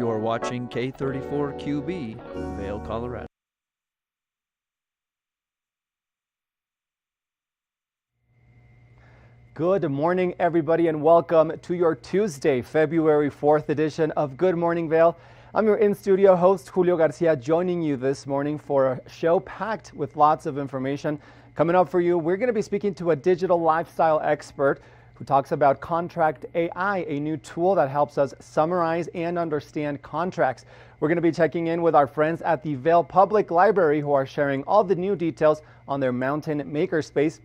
You're watching K34QB, Vail, Colorado. Good morning, everybody, and welcome to your Tuesday, February 4th edition of Good Morning Vail. I'm your in-studio host, Julio Garcia, joining you this morning for a show packed with lots of information. Coming up for you, we're going to be speaking to a digital lifestyle expert who talks about Contract AI, a new tool that helps us summarize and understand contracts. We're going to be checking in with our friends at the Vail Public Library who are sharing all the new details on their Mountain Makerspace.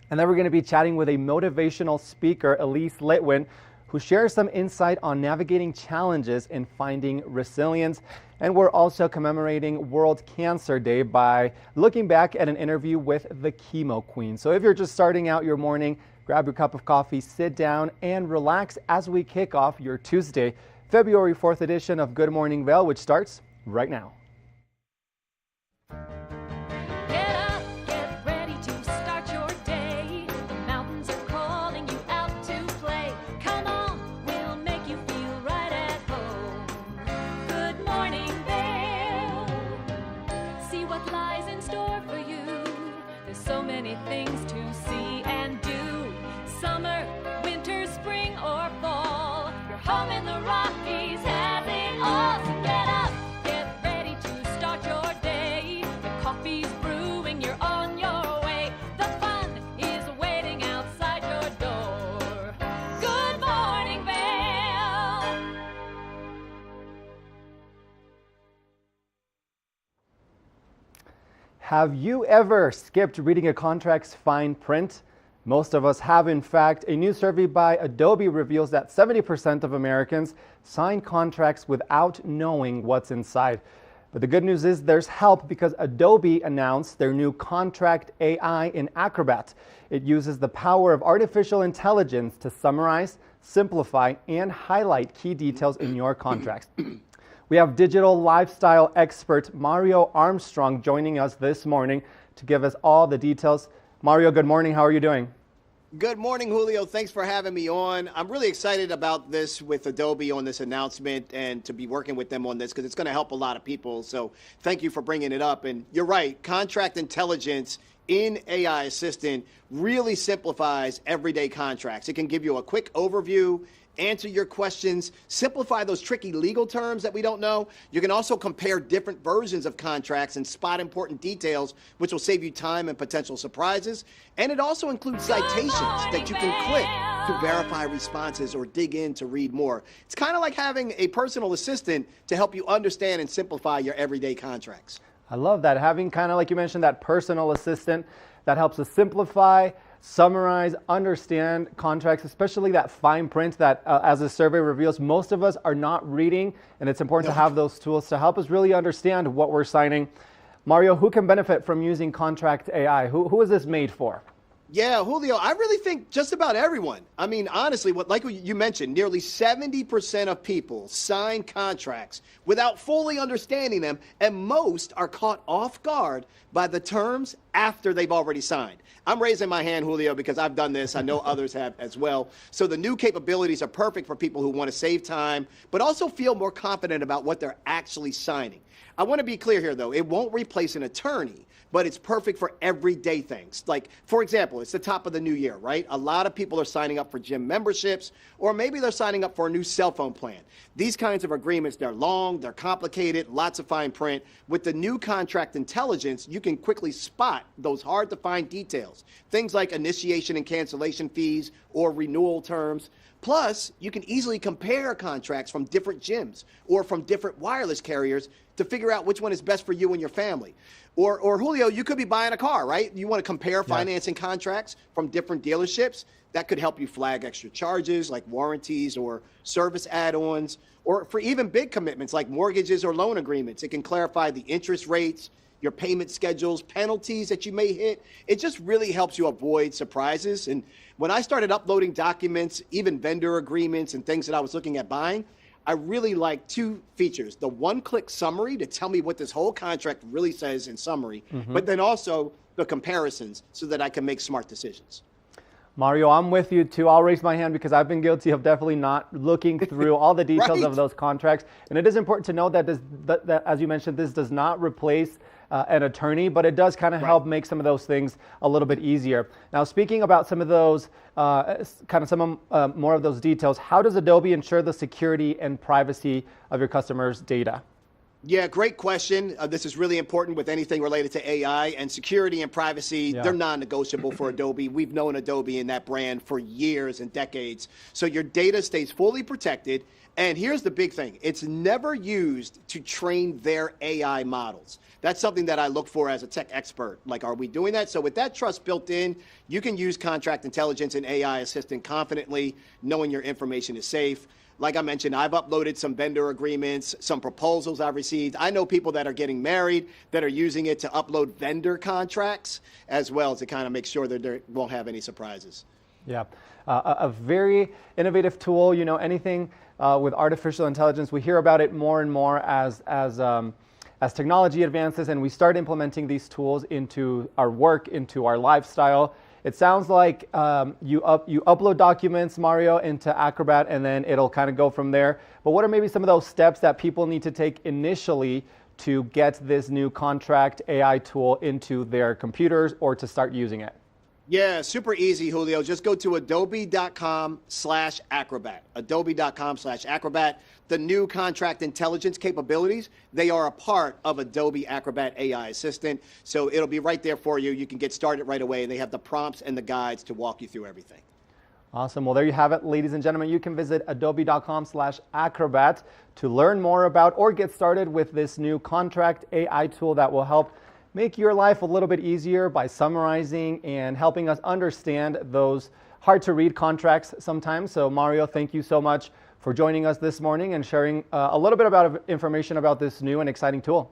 And then we're going to be chatting with a motivational speaker, Elise Litwin, who shares some insight on navigating challenges and finding resilience. And we're also commemorating World Cancer Day by looking back at an interview with the Chemo Queen. So if you're just starting out your morning, grab your cup of coffee, sit down, and relax as we kick off your Tuesday, February 4th edition of Good Morning Vail, which starts right now. Things to see and do. Summer, winter, spring, or fall. Your home in the Rockies has it all. So get up, get ready to start your day. The coffee's brewing, you're on your way. The fun is waiting outside your door. Good morning, Vail. Have you ever skipped reading a contract's fine print? Most of us have. In fact, a new survey by Adobe reveals that 70% of Americans sign contracts without knowing what's inside. But the good news is there's help because Adobe announced their new Contract AI in Acrobat. It uses the power of artificial intelligence to summarize, simplify, and highlight key details in your contracts. We have digital lifestyle expert Mario Armstrong joining us this morning to give us all the details. Mario, good morning. How are you doing? Good morning, Julio. Thanks for having me on. I'm really excited about this with Adobe on this announcement and to be working with them on this because it's going to help a lot of people. So thank you for bringing it up. And you're right, contract intelligence in AI Assistant really simplifies everyday contracts. It can give you a quick overview, answer your questions, simplify those tricky legal terms that we don't know. You can also compare different versions of contracts and spot important details, which will save you time and potential surprises. And it also includes citations that you can click to verify responses or dig in to read more. It's kind of like having a personal assistant to help you understand and simplify your everyday contracts. I love that. Having kind of, like you mentioned, that personal assistant that helps us simplify, summarize, understand contracts, especially that fine print that, as the survey reveals, most of us are not reading, and it's important to have those tools to help us really understand what we're signing. Mario, who can benefit from using Contract AI? Who is this made for? Yeah, Julio, I really think just about everyone. I mean, honestly, like you mentioned, nearly 70% of people sign contracts without fully understanding them, and most are caught off guard by the terms after they've already signed. I'm raising my hand, Julio, because I've done this. I know others have as well. So the new capabilities are perfect for people who want to save time, but also feel more confident about what they're actually signing. I want to be clear here, though. It won't replace an attorney, but it's perfect for everyday things. Like, for example, it's the top of the new year, right? A lot of people are signing up for gym memberships, or maybe they're signing up for a new cell phone plan. These kinds of agreements, they're long, they're complicated, lots of fine print. With the new contract intelligence, you can quickly spot those hard-to-find details. Things like initiation and cancellation fees or renewal terms. Plus, you can easily compare contracts from different gyms or from different wireless carriers to figure out which one is best for you and your family. Or Julio, you could be buying a car, right? You want to compare financing contracts from different dealerships. That could help you flag extra charges like warranties or service add-ons, or for even big commitments like mortgages or loan agreements. It can clarify the interest rates, your payment schedules, penalties that you may hit. It just really helps you avoid surprises. And when I started uploading documents, even vendor agreements and things that I was looking at buying, I really like two features. The one-click summary to tell me what this whole contract really says in summary, but then also the comparisons so that I can make smart decisions. Mario, I'm with you too. I'll raise my hand because I've been guilty of definitely not looking through all the details Right. of those contracts. And it is important to know that, that as you mentioned, this does not replace an attorney, but it does kind of help make some of those things a little bit easier. Now, speaking about some of those, more of those details, how does Adobe ensure the security and privacy of your customers' data? Yeah, great question. This is really important with anything related to AI and security and privacy. Yeah. They're non-negotiable for Adobe. We've known Adobe and that brand for years and decades. So your data stays fully protected. And here's the big thing. It's never used to train their AI models. That's something that I look for as a tech expert. Like, are we doing that? So with that trust built in, you can use contract intelligence and AI assistant confidently, knowing your information is safe. Like I mentioned, I've uploaded some vendor agreements, some proposals I've received. I know people that are getting married that are using it to upload vendor contracts as well to kind of make sure that they won't have any surprises. Yeah, a very innovative tool. You know, anything with artificial intelligence, we hear about it more and more as technology advances and we start implementing these tools into our work, into our lifestyle. It sounds like you upload documents, Mario, into Acrobat, and then it'll kind of go from there. But what are maybe some of those steps that people need to take initially to get this new contract AI tool into their computers or to start using it? Yeah, super easy, Julio. Just go to adobe.com/acrobat. Adobe.com/acrobat. The new contract intelligence capabilities, they are a part of Adobe Acrobat AI Assistant. So it'll be right there for you. You can get started right away, and they have the prompts and the guides to walk you through everything. Awesome. Well, there you have it, ladies and gentlemen. You can visit adobe.com/acrobat to learn more about or get started with this new contract AI tool that will help make your life a little bit easier by summarizing and helping us understand those hard to read contracts sometimes. So Mario, thank you so much for joining us this morning and sharing a little bit about information about this new and exciting tool.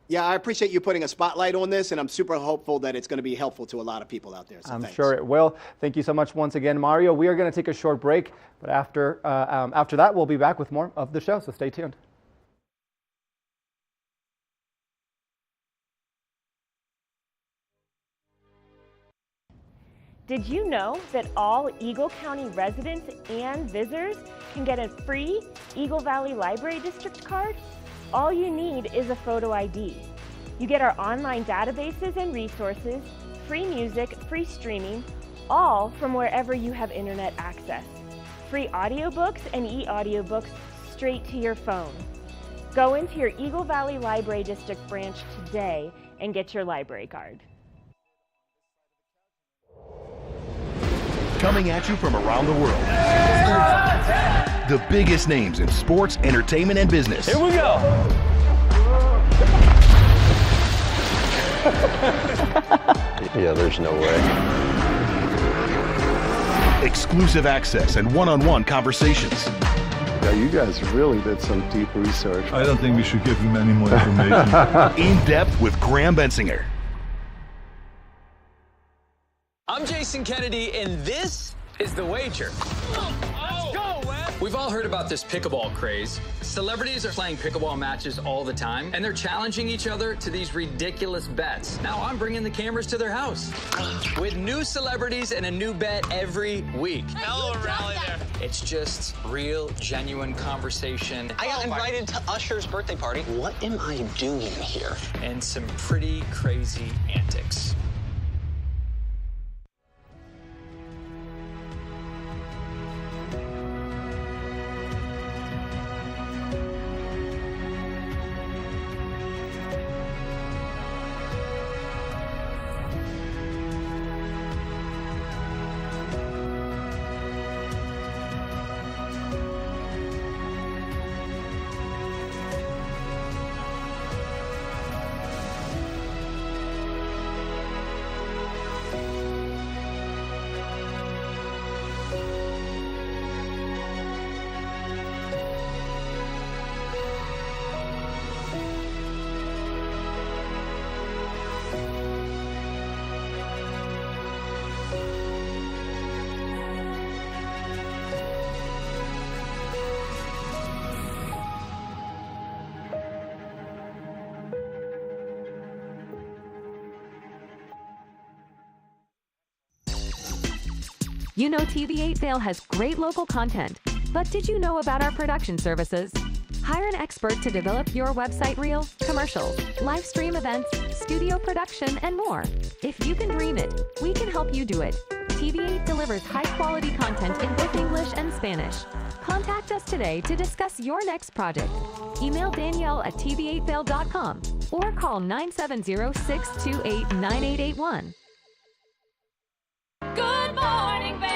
Yeah, I appreciate you putting a spotlight on this, and I'm super hopeful that it's going to be helpful to a lot of people out there. So I'm thanks. sure it will. Thank you so much once again, Mario. We are going to take a short break, but after that, we'll be back with more of the show, so stay tuned. Did you know that all Eagle County residents and visitors can get a free Eagle Valley Library District card? All you need is a photo ID. You get our online databases and resources, free music, free streaming, all from wherever you have internet access. Free audiobooks and e-audiobooks straight to your phone. Go into your Eagle Valley Library District branch today and get your library card. Coming at you from around the world. The biggest names in sports, entertainment, and business. Here we go. Yeah, there's no way. Exclusive access and one-on-one conversations. Yeah, you guys really did some deep research. I don't think we should give him any more information. In depth with Graham Bensinger. I'm Jason Kennedy, and this is The Wager. Let's go, Wes! We've all heard about this pickleball craze. Celebrities are playing pickleball matches all the time, and they're challenging each other to these ridiculous bets. Now I'm bringing the cameras to their house with new celebrities and a new bet every week. Hell of a rally there. It's just real, genuine conversation. I got invited to Usher's birthday party. What am I doing here? And some pretty crazy antics. You know TV8 Vail has great local content, but did you know about our production services? Hire an expert to develop your website reel, commercials, live stream events, studio production, and more. If you can dream it, we can help you do it. TV8 delivers high-quality content in both English and Spanish. Contact us today to discuss your next project. Email Danielle at tv8vail.com or call 970-628-9881. Good morning, Vail.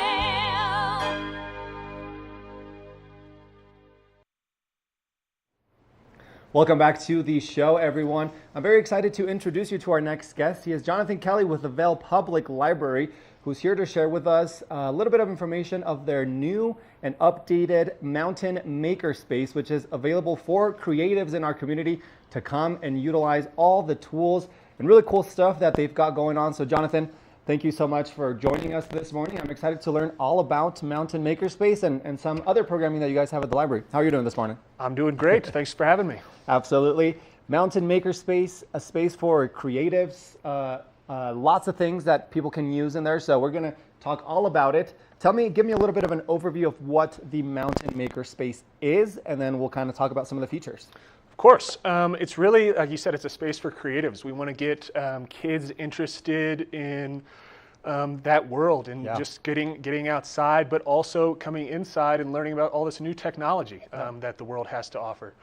Welcome back to the show, everyone. I'm very excited to introduce you to our next guest. He is Jonathan Kelly with the Vail Public Library, who's here to share with us a little bit of information of their new and updated Mountain Makerspace, which is available for creatives in our community to come and utilize all the tools and really cool stuff that they've got going on. So Jonathan, thank you so much for joining us this morning. I'm excited to learn all about Mountain Makerspace and some other programming that you guys have at the library. How are you doing this morning? I'm doing great. Thanks for having me. Absolutely. Mountain Makerspace, a space for creatives, lots of things that people can use in there. So we're going to talk all about it. Give me a little bit of an overview of what the Mountain Makerspace is, and then we'll kind of talk about some of the features. Of course. It's really, like you said, it's a space for creatives. We want to get kids interested in that world and just getting outside, but also coming inside and learning about all this new technology that the world has to offer.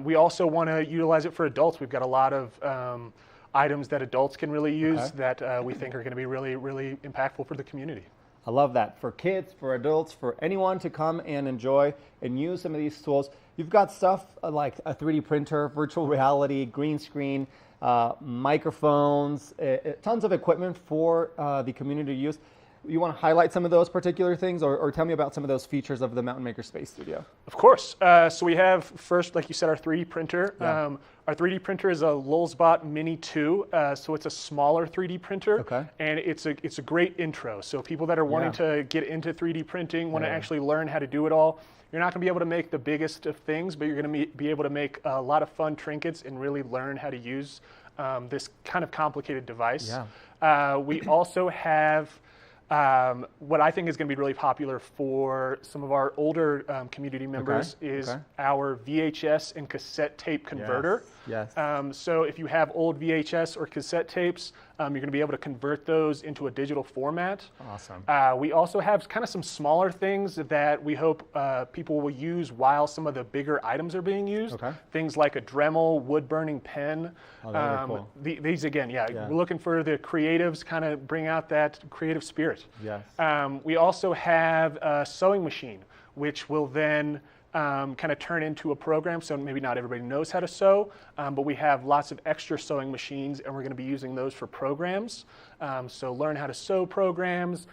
We also want to utilize it for adults. We've got a lot of items that adults can really use that we think are going to be really, really impactful for the community. I love that. For kids, for adults, for anyone to come and enjoy and use some of these tools. You've got stuff like a 3D printer, virtual reality, green screen, microphones, tons of equipment for the community to use. You want to highlight some of those particular things or tell me about some of those features of the Mountain Makerspace Studio? Of course. So we have first, like you said, our 3D printer. Yeah. Our 3D printer is a Lulzbot Mini 2, so it's a smaller 3D printer, and it's a great intro. So people that are wanting to get into 3D printing, want to actually learn how to do it all, you're not going to be able to make the biggest of things, but you're going to be able to make a lot of fun trinkets and really learn how to use this kind of complicated device. We also have what I think is going to be really popular for some of our older community members is our VHS and cassette tape converter. Yes. So if you have old VHS or cassette tapes, you're going to be able to convert those into a digital format. Awesome. We also have kind of some smaller things that we hope people will use while some of the bigger items are being used. Things like a Dremel wood-burning pen. Oh, that would be cool. These again, we're looking for the creatives, kind of bring out that creative spirit. Yes. We also have a sewing machine, which will then kind of turn into a program. So maybe not everybody knows how to sew, but we have lots of extra sewing machines, and we're going to be using those for programs. So learn how to sew programs,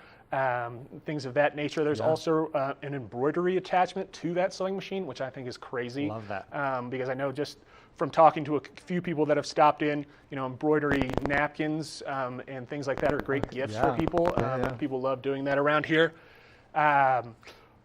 things of that nature. There's also an embroidery attachment to that sewing machine, which I think is crazy. Love that. Because I know just from talking to a few people that have stopped in, embroidery napkins and things like that are great gifts for people. People love doing that around here.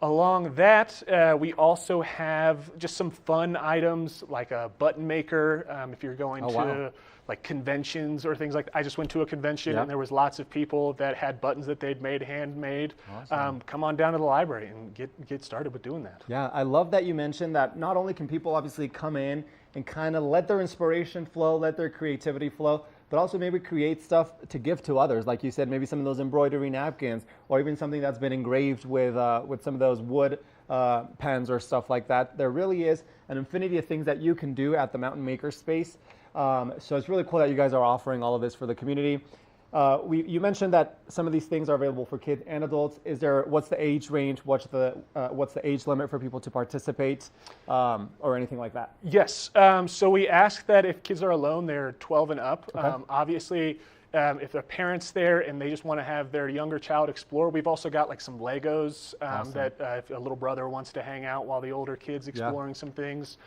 Along that, we also have just some fun items like a button maker. If you're going to like conventions or things like that. I just went to a convention and there was lots of people that had buttons that they'd made handmade. Awesome. Come on down to the library and get started with doing that. Yeah, I love that you mentioned that not only can people obviously come in and kind of let their inspiration flow, let their creativity flow, but also maybe create stuff to give to others. Like you said, maybe some of those embroidery napkins or even something that's been engraved with some of those wood pens or stuff like that. There really is an infinity of things that you can do at the Mountain Makerspace. So it's really cool that you guys are offering all of this for the community. You mentioned that some of these things are available for kids and adults. What's the age range? What's the age limit for people to participate, or anything like that? Yes. So we ask that if kids are alone, they're 12 and up. Obviously, if their parents there and they just want to have their younger child explore, we've also got like some Legos that if a little brother wants to hang out while the older kid's exploring some things.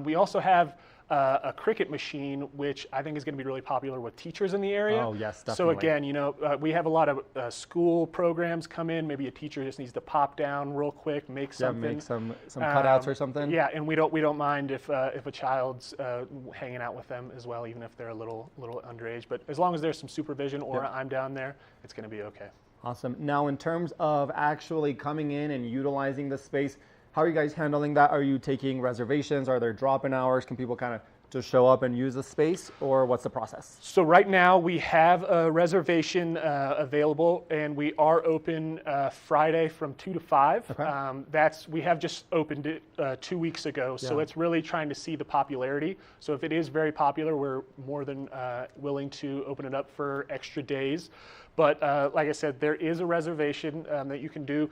We also have a cricket machine, which I think is going to be really popular with teachers in the area. Oh, yes, definitely. So again, we have a lot of school programs come in. Maybe a teacher just needs to pop down real quick, make something. Make some cutouts or something. Yeah, and we don't mind if a child's hanging out with them as well, even if they're a little underage. But as long as there's some supervision or I'm down there, it's going to be okay. Awesome. Now, in terms of actually coming in and utilizing the space, how are you guys handling that? Are you taking reservations? Are there drop-in hours? Can people kind of just show up and use the space, or what's the process? So right now we have a reservation available, and we are open Friday from 2 to 5. Okay. We have just opened it 2 weeks ago, so it's really trying to see the popularity. So if it is very popular, we're more than willing to open it up for extra days. But like I said, there is a reservation that you can do.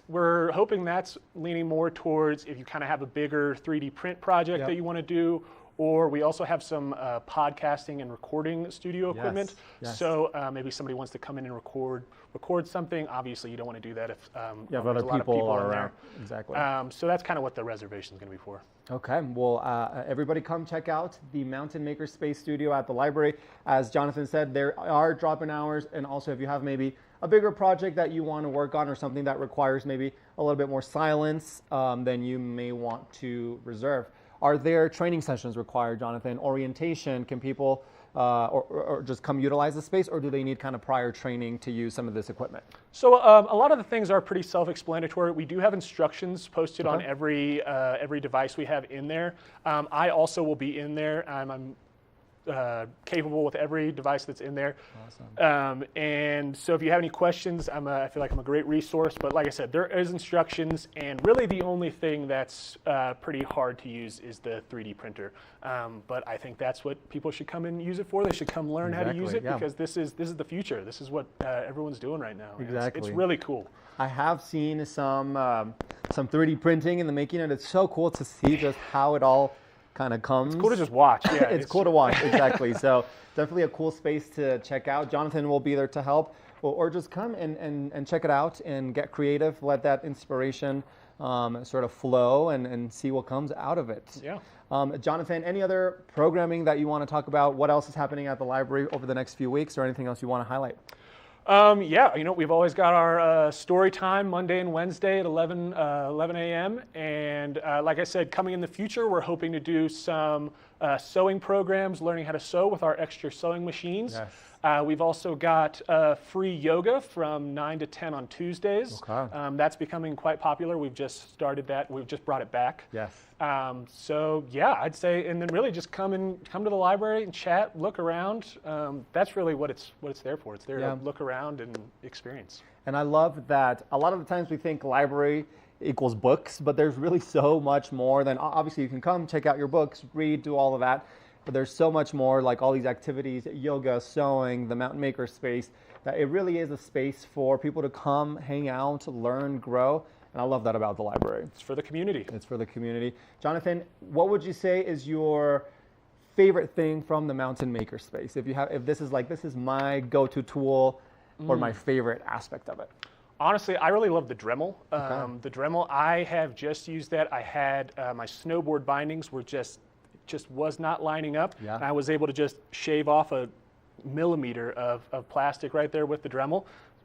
We're hoping that's leaning more towards if you kind of have a bigger 3D print project that you want to do, or we also have some podcasting and recording studio equipment. Yes. So maybe somebody wants to come in and record something. obviously, you don't want to do that if if there's other a lot of people are in around. there. Exactly. So that's kind of what the reservation is going to be for. Okay, well, everybody come check out the Mountain Maker Space Studio at the library. As Jonathan said, there are drop-in hours, and also if you have maybe a bigger project that you want to work on or something that requires maybe a little bit more silence, then you may want to reserve. Are there training sessions required, Jonathan? Orientation? Can people or just come utilize the space, or do they need kind of prior training to use some of this equipment? So a lot of the things are pretty self-explanatory. We do have instructions posted on Okay. every device we have in there. I also will be in there. I'm capable with every device that's in there. Awesome. And so if you have any questions, I feel like I'm a great resource. But like I said, there is instructions, and really the only thing that's pretty hard to use is the 3D printer. But I think that's what people should come and use it for. They should come learn how to use it, because this is the future. This is what everyone's doing right now. Exactly. It's really cool. I have seen some 3D printing in the making, and it's so cool to see just how it all kind of comes. It's cool to just watch. Yeah, it's cool to watch, exactly. So definitely a cool space to check out. Jonathan will be there to help, or just come and check it out and get creative. Let that inspiration sort of flow and see what comes out of it. Yeah. Jonathan, any other programming that you want to talk about? What else is happening at the library over the next few weeks, or anything else you want to highlight? Yeah, we've always got our story time Monday and Wednesday at 11 a.m. And like I said, coming in the future, we're hoping to do some sewing programs, learning how to sew with our extra sewing machines. Yes. We've also got free yoga from 9 to 10 on Tuesdays. Okay. That's becoming quite popular. We've just started that. We've just brought it back. Yes. So yeah, I'd say, and then really just come to the library and chat, look around. That's really what it's there for. It's there to look around and experience. And I love that a lot of the times we think library equals books, but there's really so much more than, obviously you can come check out your books, read, do all of that, but there's so much more, like all these activities, yoga, sewing, the Mountain Maker Space, that it really is a space for people to come, hang out, learn, grow. And I love that about the library. It's for the community. It's for the community. Jonathan, what would you say is your favorite thing from the Mountain Maker Space? If this is my go-to tool or my favorite aspect of it. Honestly, I really love the Dremel. Okay. The Dremel, I have just used that. I had my snowboard bindings were just was not lining up. Yeah. And I was able to just shave off a millimeter of plastic right there with the Dremel.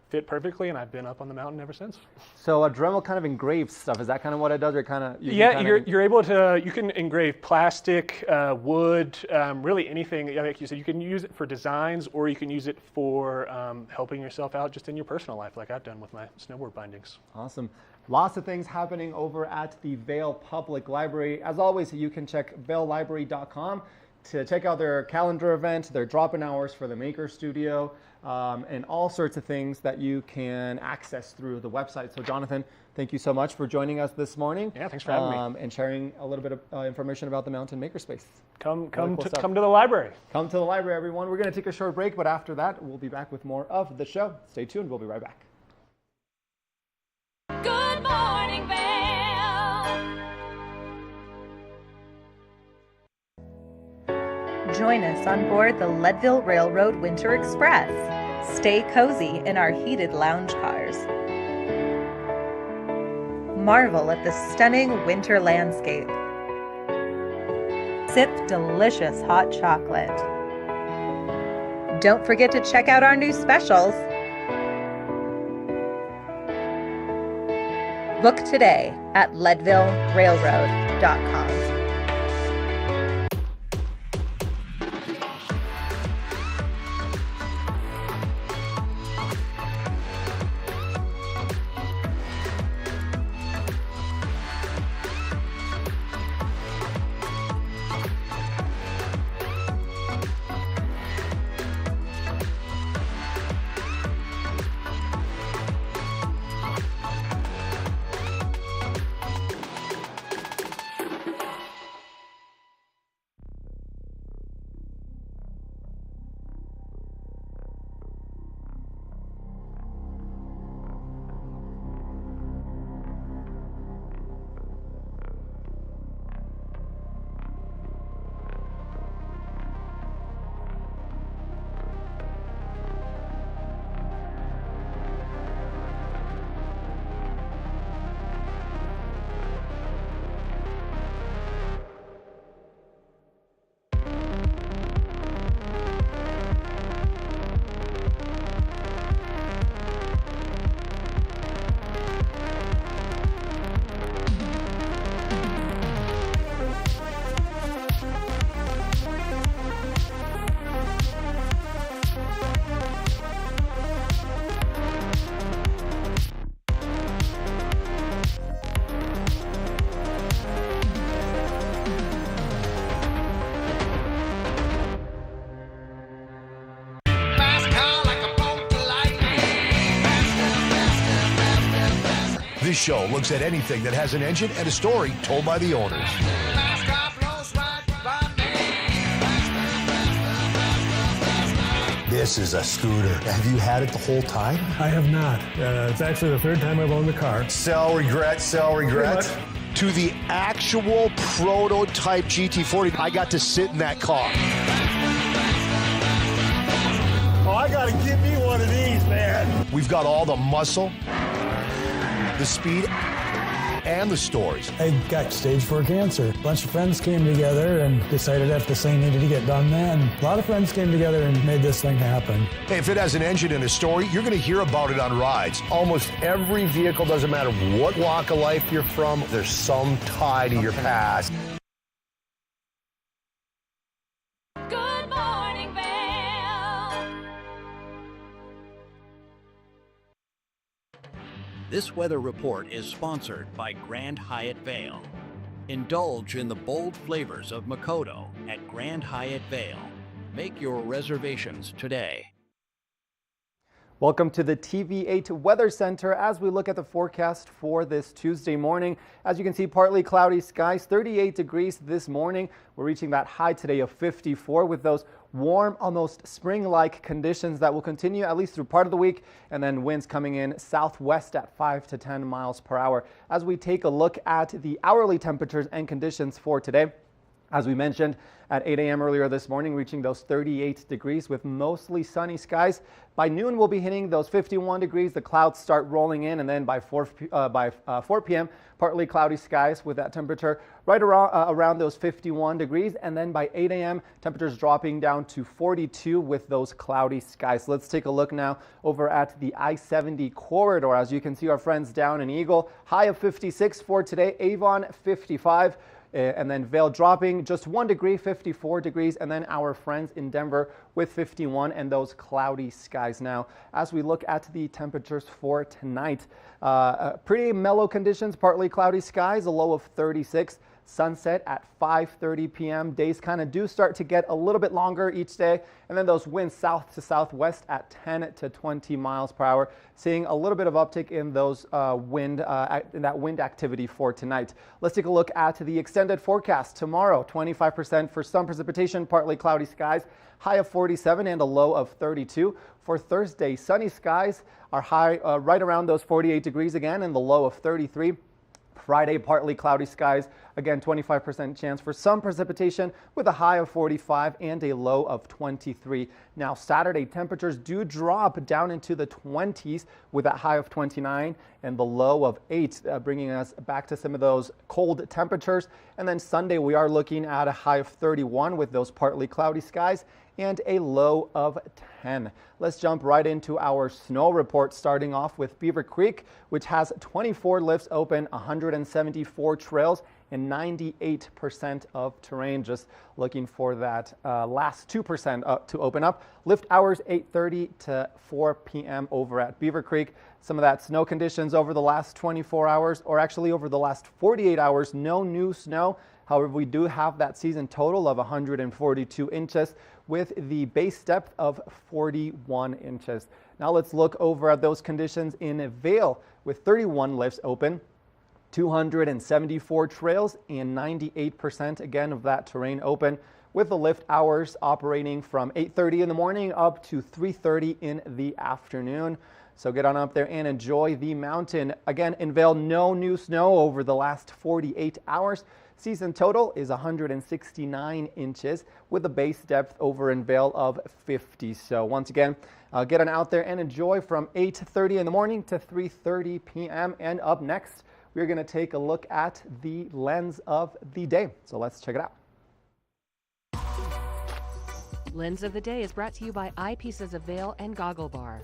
Fit perfectly, and I've been up on the mountain ever since. So a Dremel kind of engraves stuff. Is that kind of what it does, or kind of? You're able to. You can engrave plastic, wood, really anything. Like you said, you can use it for designs, or you can use it for helping yourself out just in your personal life, like I've done with my snowboard bindings. Awesome. Lots of things happening over at the Vail Public Library. As always, you can check vaillibrary.com to check out their calendar event, their drop-in hours for the Maker Studio, and all sorts of things that you can access through the website. So Jonathan, thank you so much for joining us this morning. Yeah, thanks for having me. And sharing a little bit of information about the Mountain Makerspace. Come to the library. Come to the library, everyone. We're going to take a short break, but after that, we'll be back with more of the show. Stay tuned. We'll be right back. Good morning, Vail. Join us on board the Leadville Railroad Winter Express. Stay cozy in our heated lounge cars. Marvel at the stunning winter landscape. Sip delicious hot chocolate. Don't forget to check out our new specials. Book today at leadvillerailroad.com. This show looks at anything that has an engine and a story told by the owners. This is a scooter. Have you had it the whole time? I have not. It's actually the third time I've owned the car. Sell, regret, sell, regret. To the actual prototype GT40, I got to sit in that car. Oh, I gotta get me one of these, man. We've got all the muscle, the speed, and the stories. I got stage 4 cancer. A bunch of friends came together and decided that this thing needed to get done then. A lot of friends came together and made this thing happen. Hey, if it has an engine and a story, you're going to hear about it on rides. Almost every vehicle, doesn't matter what walk of life you're from, there's some tie to your past. Good morning, Vail. This weather report is sponsored by Grand Hyatt Vail. Indulge in the bold flavors of Makoto at Grand Hyatt Vail. Make your reservations today. Welcome to the TV8 Weather Center as we look at the forecast for this Tuesday morning. As you can see, partly cloudy skies, 38 degrees this morning. We're reaching that high today of 54 with those warm, almost spring-like conditions that will continue at least through part of the week, and then winds coming in southwest at 5 to 10 miles per hour. As we take a look at the hourly temperatures and conditions for today, as we mentioned at 8 a.m. earlier this morning, reaching those 38 degrees with mostly sunny skies. By noon, we'll be hitting those 51 degrees. The clouds start rolling in, and then by 4 p.m., partly cloudy skies with that temperature right around those 51 degrees. And then by 8 a.m., temperatures dropping down to 42 with those cloudy skies. Let's take a look now over at the I-70 corridor. As you can see, our friends down in Eagle, high of 56 for today, Avon 55. And then Vail dropping just 1 degree, 54 degrees, and then our friends in Denver with 51 and those cloudy skies. Now, as we look at the temperatures for tonight, pretty mellow conditions, partly cloudy skies, a low of 36. Sunset at 5:30 p.m. Days kind of do start to get a little bit longer each day, and then those winds south to southwest at 10 to 20 miles per hour. Seeing a little bit of uptick in those wind activity for tonight. Let's take a look at the extended forecast. Tomorrow, 25% for some precipitation, partly cloudy skies, high of 47 and a low of 32. For Thursday, sunny skies, our high right around those 48 degrees again, and the low of 33. Friday, partly cloudy skies, again 25% chance for some precipitation with a high of 45 and a low of 23. Now Saturday, temperatures do drop down into the 20s with that high of 29 and the low of 8, bringing us back to some of those cold temperatures. And then Sunday, we are looking at a high of 31 with those partly cloudy skies and a low of 10. Let's jump right into our snow report, starting off with Beaver Creek, which has 24 lifts open, 174 trails, and 98% of terrain. Just looking for that last 2% to open up. Lift hours 8:30 to 4 p.m. over at Beaver Creek. Some of that snow conditions over the last 24 hours, or actually over the last 48 hours, no new snow. However, we do have that season total of 142 inches with the base depth of 41 inches. Now let's look over at those conditions in Vail with 31 lifts open, 274 trails, and 98% again of that terrain open, with the lift hours operating from 8:30 in the morning up to 3:30 in the afternoon. So get on up there and enjoy the mountain. Again, in Vail, no new snow over the last 48 hours. Season total is 169 inches with a base depth over in Vail of 50. So once again, get on out there and enjoy from 8:30 in the morning to 3:30 p.m. And up next, we're going to take a look at the lens of the day. So let's check it out. Lens of the Day is brought to you by Eyepieces of Vail and Goggle Bar.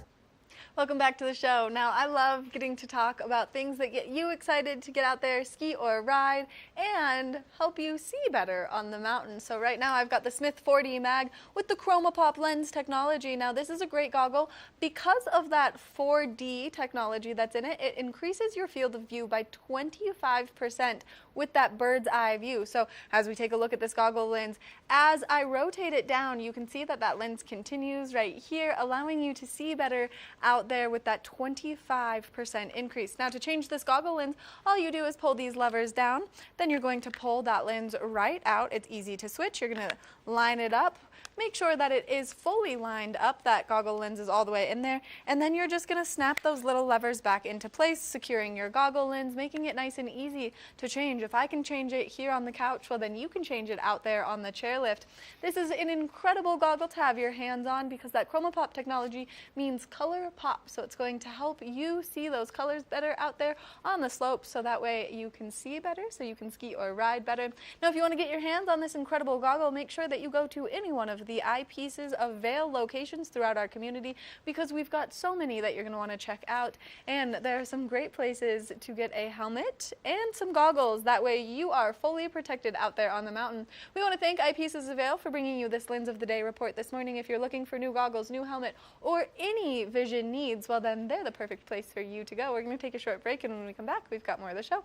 Welcome back to the show. Now, I love getting to talk about things that get you excited to get out there, ski or ride, and help you see better on the mountain. So right now, I've got the Smith 4D Mag with the ChromaPop lens technology. Now, this is a great goggle. Because of that 4D technology that's in it, it increases your field of view by 25%, with that bird's eye view. So as we take a look at this goggle lens, as I rotate it down, you can see that that lens continues right here, allowing you to see better out there with that 25% increase. Now to change this goggle lens, all you do is pull these levers down, then you're going to pull that lens right out. It's easy to switch. You're going to line it up. Make sure that it is fully lined up, that goggle lens is all the way in there, and then you're just going to snap those little levers back into place, securing your goggle lens, making it nice and easy to change. If I can change it here on the couch, well then you can change it out there on the chairlift. This is an incredible goggle to have your hands on because that ChromaPop technology means color pop, so it's going to help you see those colors better out there on the slope, so that way you can see better, so you can ski or ride better. Now if you want to get your hands on this incredible goggle, make sure that you go to any one of the eyepieces of Vail locations throughout our community because we've got so many that you're going to want to check out, and there are some great places to get a helmet and some goggles. That way you are fully protected out there on the mountain. We want to thank Eyepieces of Vail for bringing you this Lens of the Day report this morning. If you're looking for new goggles, new helmet, or any vision needs, well then they're the perfect place for you to go. We're going to take a short break, and when we come back, we've got more of the show.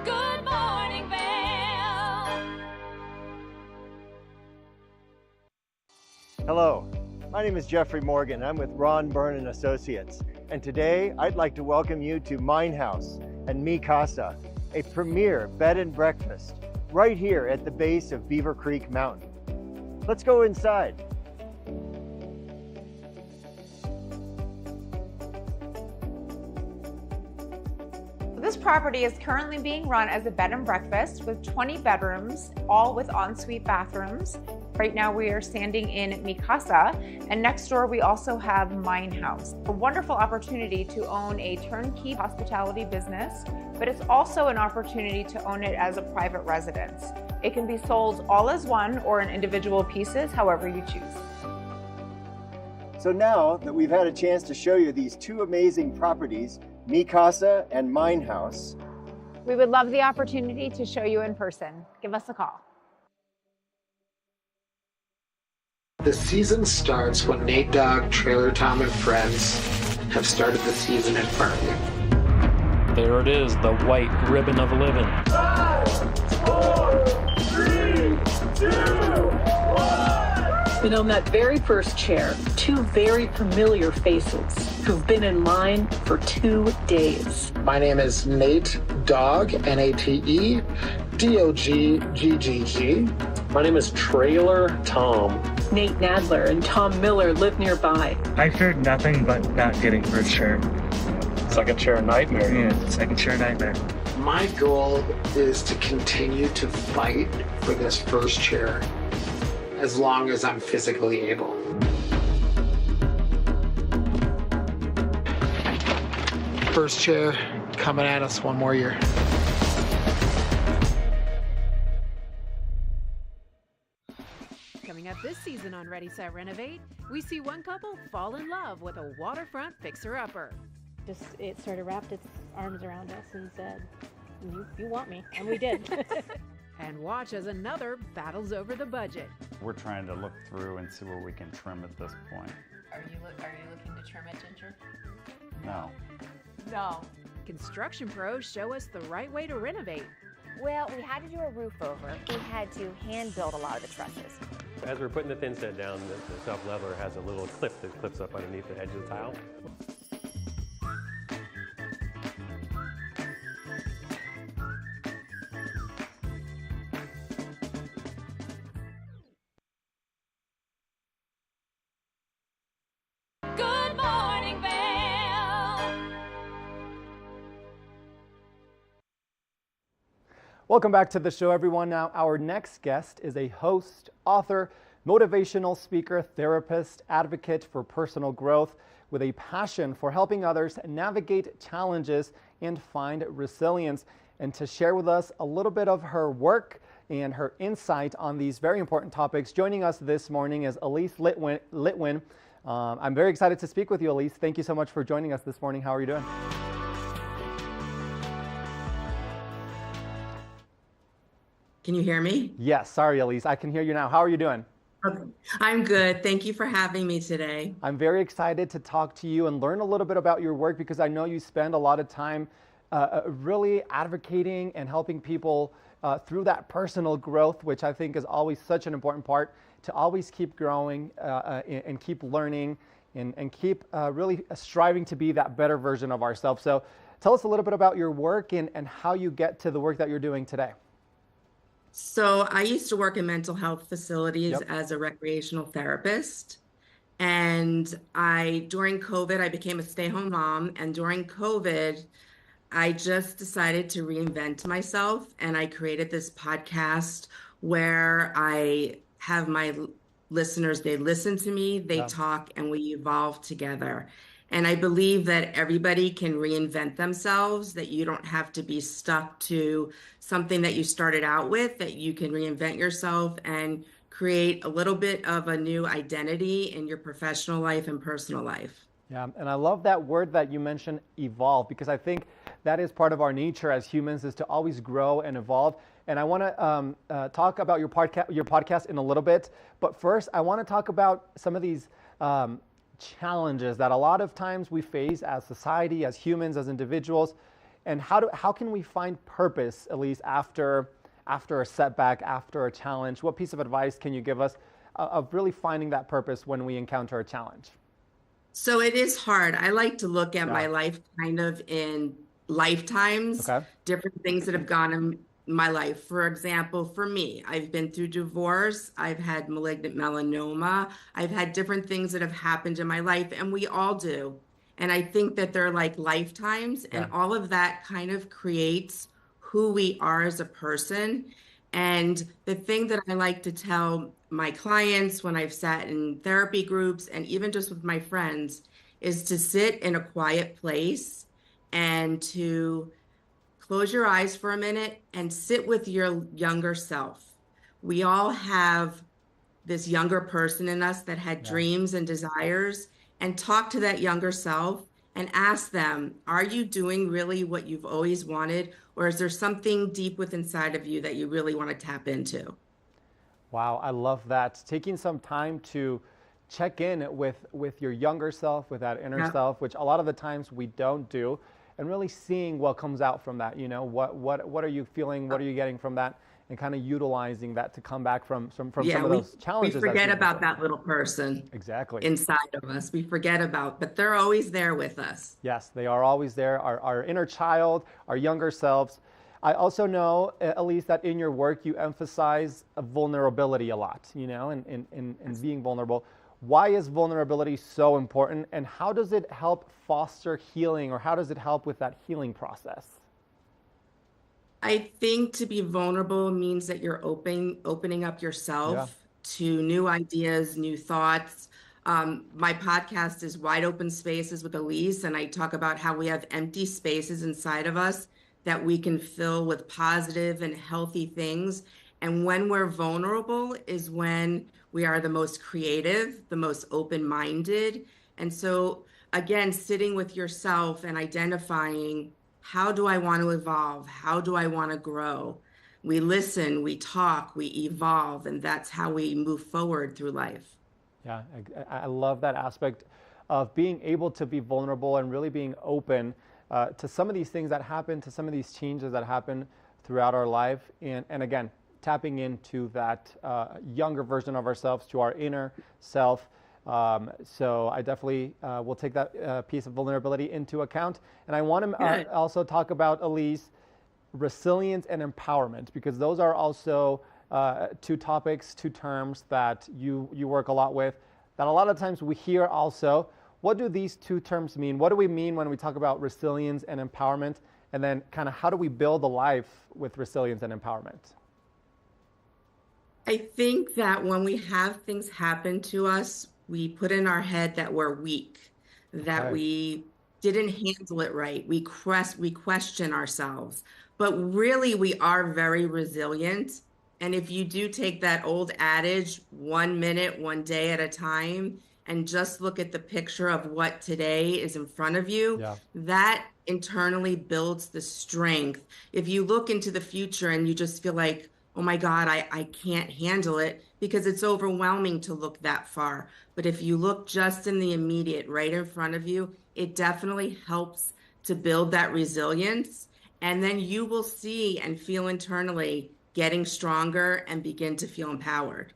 Good morning, Vail. Hello, my name is Jeffrey Morgan. I'm with Ron Byrne and Associates, and today I'd like to welcome you to Mine House and Mi Casa, a premier bed and breakfast right here at the base of Beaver Creek Mountain. Let's go inside. This property is currently being run as a bed and breakfast with 20 bedrooms, all with ensuite bathrooms. Right now we are standing in Mi Casa, and next door we also have Mine House. A wonderful opportunity to own a turnkey hospitality business, but it's also an opportunity to own it as a private residence. It can be sold all as one or in individual pieces, however you choose. So now that we've had a chance to show you these two amazing properties, Mi Casa and Mine House, we would love the opportunity to show you in person. Give us a call. The season starts when Nate Dogg, Trailer Tom, and friends have started the season at Farley. There it is, the white ribbon of living. 5, 4, 3, 2, 1. And on that very first chair, two very familiar faces who've been in line for 2 days. My name is Nate Dogg, N-A-T-E, D-O-G-G-G-G. My name is Trailer Tom. Nate Nadler and Tom Miller live nearby. I feared nothing but not getting first chair. Second chair nightmare. Yeah, second chair nightmare. My goal is to continue to fight for this first chair as long as I'm physically able. First chair coming at us one more year. Coming up this season on Ready, Set, Renovate, we see one couple fall in love with a waterfront fixer-upper. It sort of wrapped its arms around us and said, you want me, and we did. And watch as another battles over the budget. We're trying to look through and see where we can trim at this point. Are you looking to trim it, Ginger? No. No. Construction pros show us the right way to renovate. Well, we had to do a roof over. We had to hand build a lot of the trusses. As we're putting the thin set down, the self-leveler has a little clip that clips up underneath the edge of the tile. Good morning, Vail. Welcome back to the show, everyone. Now, our next guest is a host, author, motivational speaker, therapist, advocate for personal growth with a passion for helping others navigate challenges and find resilience. And to share with us a little bit of her work and her insight on these very important topics, joining us this morning is Elise Litwin. I'm very excited to speak with you, Elise. Thank you so much for joining us this morning. How are you doing? Can you hear me? Yes, sorry, Elise. I can hear you now. How are you doing? Okay. I'm good. Thank you for having me today. I'm very excited to talk to you and learn a little bit about your work because I know you spend a lot of time really advocating and helping people through that personal growth, which I think is always such an important part, to always keep growing and keep learning and keep really striving to be that better version of ourselves. So tell us a little bit about your work and how you get to the work that you're doing today. So I used to work in mental health facilities Yep. as a recreational therapist. And during COVID, I became a stay-home mom. And during COVID, I just decided to reinvent myself. And I created this podcast where I have my listeners, they listen to me, they Yeah. talk, and we evolve together. And I believe that everybody can reinvent themselves, that you don't have to be stuck to something that you started out with, that you can reinvent yourself and create a little bit of a new identity in your professional life and personal life. Yeah, and I love that word that you mentioned, evolve, because I think that is part of our nature as humans, is to always grow and evolve. And I want to talk about your podcast in a little bit, but first I want to talk about some of these challenges that a lot of times we face as society, as humans, as individuals, and how can we find purpose, at least after a setback, after a challenge? What piece of advice can you give us of really finding that purpose when we encounter a challenge? So it is hard. I like to look at Yeah. my life kind of in lifetimes, Okay. different things that have gone in my life. For example, for me, I've been through divorce, I've had malignant melanoma, I've had different things that have happened in my life, and we all do. And I think that they're like lifetimes, and Yeah. all of that kind of creates who we are as a person. And the thing that I like to tell my clients when I've sat in therapy groups and even just with my friends is to sit in a quiet place and to close your eyes for a minute and sit with your younger self. We all have this younger person in us that had dreams and desires, and talk to that younger self and ask them, are you doing really what you've always wanted? Or is there something deep within inside of you that you really want to tap into? Wow, I love that. Taking some time to check in with your younger self, with that inner Yeah. self, which a lot of the times we don't do, and really seeing what comes out from that. You know, what are you feeling? What are you getting from that? And kind of utilizing that to come back from some of those challenges. We as forget you about mentioned. that little person Exactly. inside of us. We forget about, but they're always there with us. Yes, they are always there, our inner child, our younger selves. I also know, Elise, that in your work you emphasize vulnerability a lot, you know, and being vulnerable. Why is vulnerability so important, and how does it help foster healing, or how does it help with that healing process? I think to be vulnerable means that you're opening up yourself to new ideas, new thoughts. My podcast is Wide Open Spaces with Elise, and I talk about how we have empty spaces inside of us that we can fill with positive and healthy things. And when we're vulnerable is when we are the most creative, the most open-minded. And so, again, sitting with yourself and identifying, how do I want to evolve? How do I want to grow? We listen, we talk, we evolve, and that's how we move forward through life. Yeah, I love that aspect of being able to be vulnerable and really being open to some of these things that happen, to some of these changes that happen throughout our life. And again, tapping into that younger version of ourselves, to our inner self. So I definitely will take that piece of vulnerability into account. And I want to also talk about, Elise, resilience and empowerment, because those are also two topics, two terms that you work a lot with, that a lot of times we hear also. What do these two terms mean? What do we mean when we talk about resilience and empowerment? And then kind of how do we build a life with resilience and empowerment? I think that when we have things happen to us, we put in our head that we're weak, that we didn't handle it right. We question ourselves, but really we are very resilient. And if you do take that old adage, 1 minute, 1 day at a time, and just look at the picture of what today is in front of you, that internally builds the strength. If you look into the future and you just feel like, oh my God, I can't handle it, because it's overwhelming to look that far. But if you look just in the immediate right in front of you, it definitely helps to build that resilience. And then you will see and feel internally getting stronger and begin to feel empowered.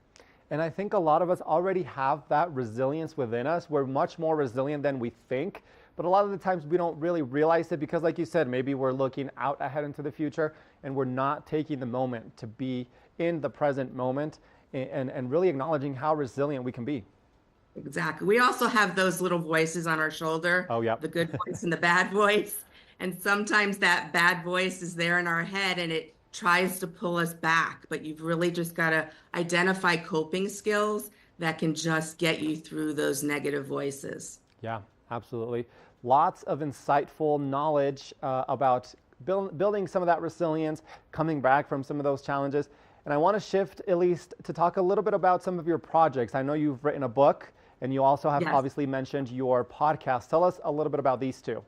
And I think a lot of us already have that resilience within us. We're much more resilient than we think. But a lot of the times we don't really realize it because, like you said, maybe we're looking out ahead into the future and we're not taking the moment to be in the present moment and really acknowledging how resilient we can be. Exactly. We also have those little voices on our shoulder. Oh, yeah. The good voice and the bad voice. And sometimes that bad voice is there in our head and it tries to pull us back. But you've really just got to identify coping skills that can just get you through those negative voices. Yeah, absolutely. Lots of insightful knowledge about building some of that resilience, coming back from some of those challenges. And I want to shift, Elise, to talk a little bit about some of your projects. I know you've written a book and you also have obviously mentioned your podcast. Tell us a little bit about these two.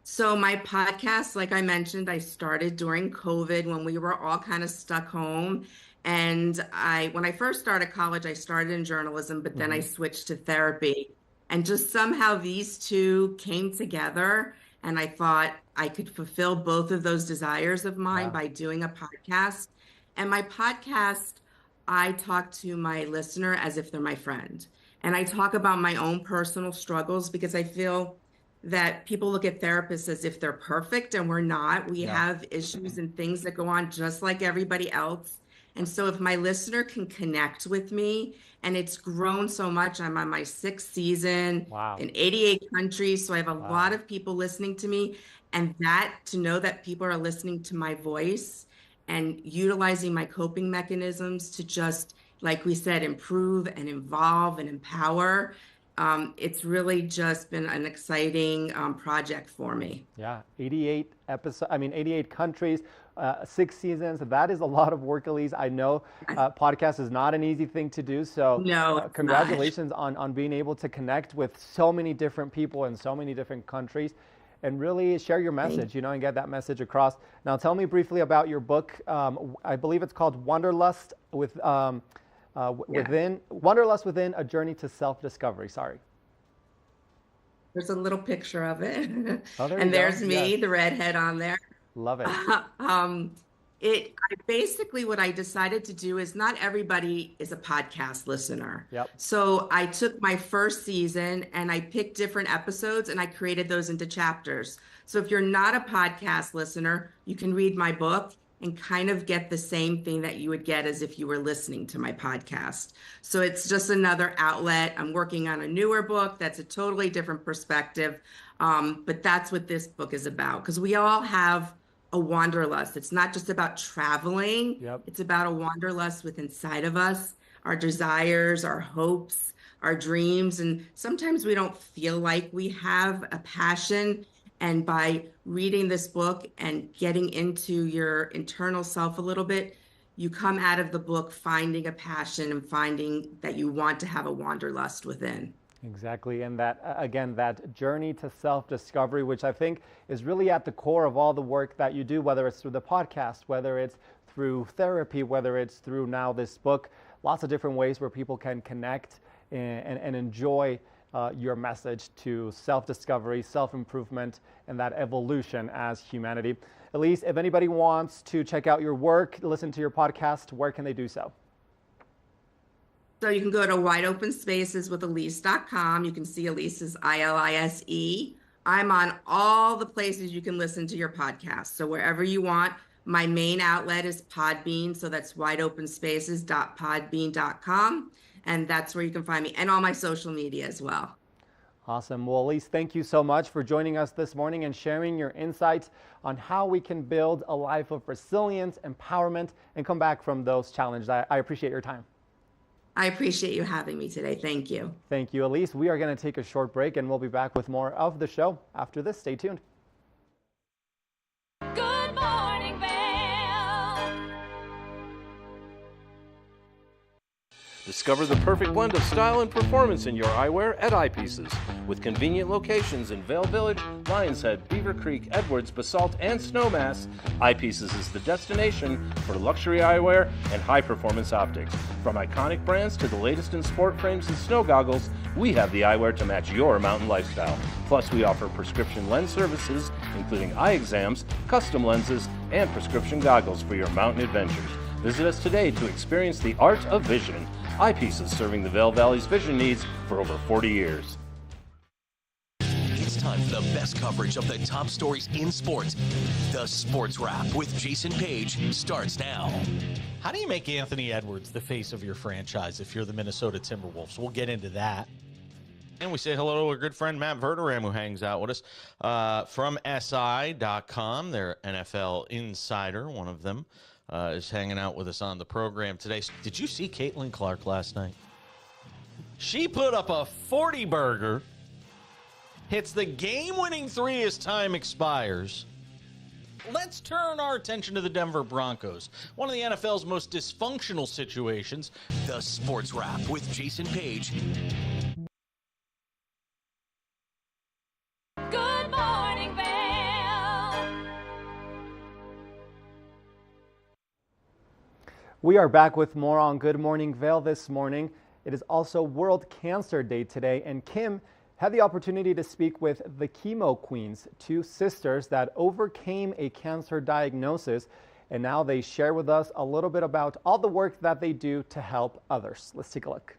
So my podcast, like I mentioned, I started during COVID when we were all kind of stuck home. And when I first started college, I started in journalism, but then I switched to therapy. And just somehow these two came together. And I thought I could fulfill both of those desires of mine by doing a podcast. And my podcast, I talk to my listener as if they're my friend. And I talk about my own personal struggles because I feel that people look at therapists as if they're perfect, and we're not. We have issues and things that go on just like everybody else. And so if my listener can connect with me, and it's grown so much, I'm on my 6th season in 88 countries. So I have a lot of people listening to me, and that to know that people are listening to my voice and utilizing my coping mechanisms to just, like we said, improve and evolve and empower. It's really just been an exciting project for me. Yeah, 88 episodes, 88 countries, 6 seasons. That is a lot of work, Elise. I know podcast is not an easy thing to do. So congratulations on being able to connect with so many different people in so many different countries and really share your message, and get that message across. Now, tell me briefly about your book. I believe it's called Wanderlust Wanderlust Within, A Journey to Self-Discovery. Sorry. There's a little picture of it. Oh, there and you go. there's me, the redhead on there. Love it. Basically what I decided to do is not everybody is a podcast listener. Yep. So I took my first season and I picked different episodes and I created those into chapters. So if you're not a podcast listener, you can read my book and kind of get the same thing that you would get as if you were listening to my podcast. So it's just another outlet. I'm working on a newer book that's a totally different perspective. But that's what this book is about, because we all have a wanderlust. It's not just about traveling. It's about a wanderlust within inside of us, our desires, our hopes, our dreams. And sometimes we don't feel like we have a passion. And by reading this book and getting into your internal self a little bit, you come out of the book finding a passion and finding that you want to have a wanderlust within. Exactly. And that, again, that journey to self-discovery, which I think is really at the core of all the work that you do, whether it's through the podcast, whether it's through therapy, whether it's through now this book, lots of different ways where people can connect and enjoy your message to self-discovery, self-improvement, and that evolution as humanity. Elise, if anybody wants to check out your work, listen to your podcast, where can they do so? So you can go to wideopenspaceswithelise.com. You can see Elise's ILISE. I'm on all the places you can listen to your podcast. So wherever you want. My main outlet is Podbean. So that's wideopenspaces.podbean.com. And that's where you can find me, and all my social media as well. Awesome. Well, Elise, thank you so much for joining us this morning and sharing your insights on how we can build a life of resilience, empowerment, and come back from those challenges. I appreciate your time. I appreciate you having me today. Thank you. Thank you, Elise. We are going to take a short break, and we'll be back with more of the show after this. Stay tuned. Good morning, Vail. Discover the perfect blend of style and performance in your eyewear at Eyepieces. With convenient locations in Vail Village, Lions Head, Beaver Creek, Edwards, Basalt, and Snowmass, Eyepieces is the destination for luxury eyewear and high-performance optics. From iconic brands to the latest in sport frames and snow goggles, we have the eyewear to match your mountain lifestyle. Plus, we offer prescription lens services, including eye exams, custom lenses, and prescription goggles for your mountain adventures. Visit us today to experience the art of vision. Eyepieces, serving the Vail Valley's vision needs for over 40 years. It's time for the best coverage of the top stories in sports. The Sports Wrap with Jason Page starts now. How do you make Anthony Edwards the face of your franchise if you're the Minnesota Timberwolves? We'll get into that. And we say hello to our good friend Matt Verderam, who hangs out with us from SI.com. Their NFL insider, one of them, is hanging out with us on the program today. Did you see Caitlin Clark last night? She put up a 40-burger, hits the game-winning three as time expires. Let's turn our attention to the Denver Broncos, one of the NFL's most dysfunctional situations. The Sports Wrap with Jason Page. Good morning, Vail. We are back with more on Good Morning Vail this morning. It is also World Cancer Day today, and Kim had the opportunity to speak with the Chemo Queens, two sisters that overcame a cancer diagnosis, and now they share with us a little bit about all the work that they do to help others. Let's take a look.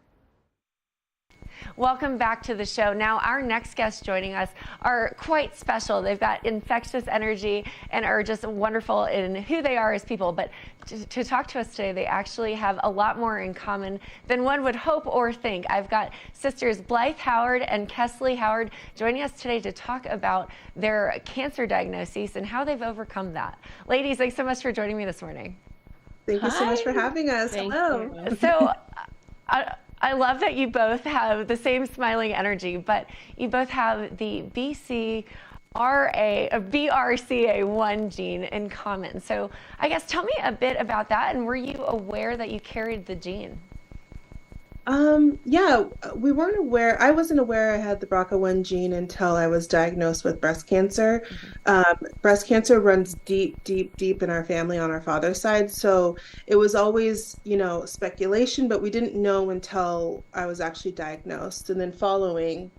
Welcome back to the show. Now, our next guests joining us are quite special. They've got infectious energy and are just wonderful in who they are as people. But to talk to us today, they actually have a lot more in common than one would hope or think. I've got sisters Blythe Howard and Kesley Howard joining us today to talk about their cancer diagnoses and how they've overcome that. Ladies, thanks so much for joining me this morning. Thank you so much for having us. Hello. So, I love that you both have the same smiling energy, but you both have the BRCA1 gene in common. So I guess tell me a bit about that, and were you aware that you carried the gene? Yeah, we weren't aware. I wasn't aware I had the BRCA1 gene until I was diagnosed with breast cancer. Breast cancer runs deep, deep, deep in our family on our father's side. So it was always, speculation, but we didn't know until I was actually diagnosed. And then following.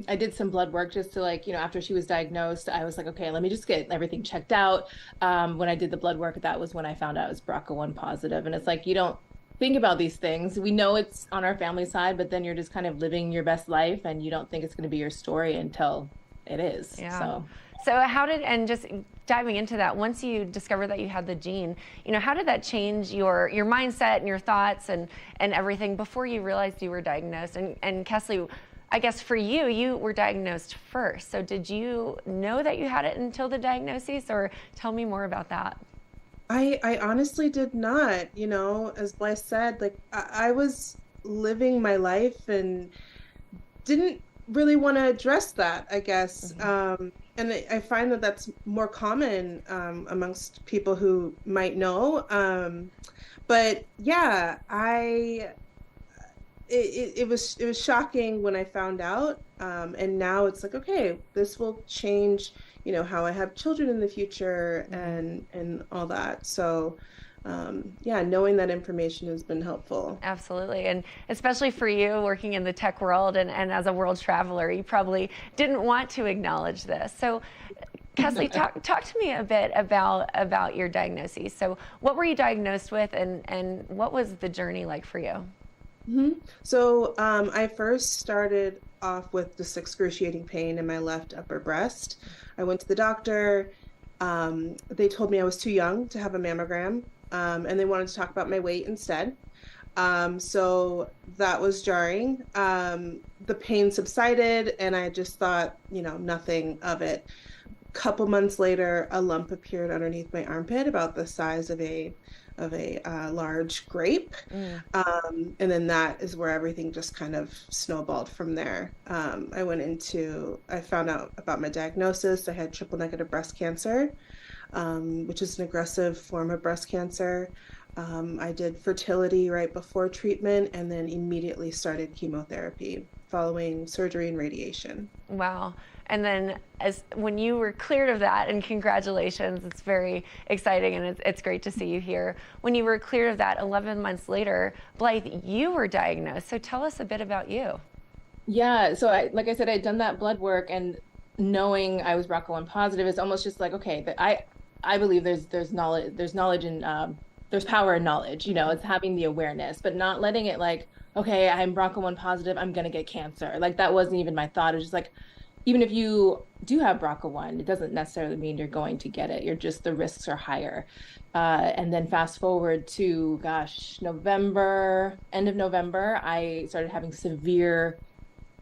I did some blood work just to after she was diagnosed, I was like, okay, let me just get everything checked out. When I did the blood work, that was when I found out I was BRCA1 positive. And it's like, you don't think about these things. We know it's on our family side, but then you're just kind of living your best life and you don't think it's going to be your story until it is. Yeah. So how did, and just diving into that, once you discovered that you had the gene, how did that change your mindset and your thoughts and everything before you realized you were diagnosed? And Kesley, I guess for you, you were diagnosed first. So did you know that you had it until the diagnosis, or tell me more about that? I honestly did not, as Blythe said, I was living my life and didn't really want to address that, I guess. And I find that that's more common amongst people who might know. But yeah, it was shocking when I found out. And now it's like, okay, this will change how I have children in the future and all that. So, knowing that information has been helpful. Absolutely. And especially for you working in the tech world and as a world traveler, you probably didn't want to acknowledge this. So, Kesley, talk to me a bit about your diagnosis. So what were you diagnosed with and what was the journey like for you? So I first started off with this excruciating pain in my left upper breast. I went to the doctor. They told me I was too young to have a mammogram, and they wanted to talk about my weight instead. So that was jarring. The pain subsided, and I just thought, nothing of it. A couple months later, a lump appeared underneath my armpit, about the size of a large grape. And then that is where everything just kind of snowballed from there. I found out about my diagnosis. I had triple negative breast cancer, which is an aggressive form of breast cancer. I did fertility right before treatment and then immediately started chemotherapy following surgery and radiation. Wow. And then when you were cleared of that, and congratulations, it's very exciting and it's great to see you here. When you were cleared of that 11 months later, Blythe, you were diagnosed. So tell us a bit about you. Yeah, so like I said, I'd done that blood work, and knowing I was BRCA1 positive, it's almost just like, okay, I believe there's knowledge and there's power in knowledge, it's having the awareness, but not letting it like, okay, I'm BRCA1 positive, I'm gonna get cancer. Like that wasn't even my thought. It was just like, even if you do have BRCA1, it doesn't necessarily mean you're going to get it. The risks are higher. And then fast forward to, November, end of November, I started having severe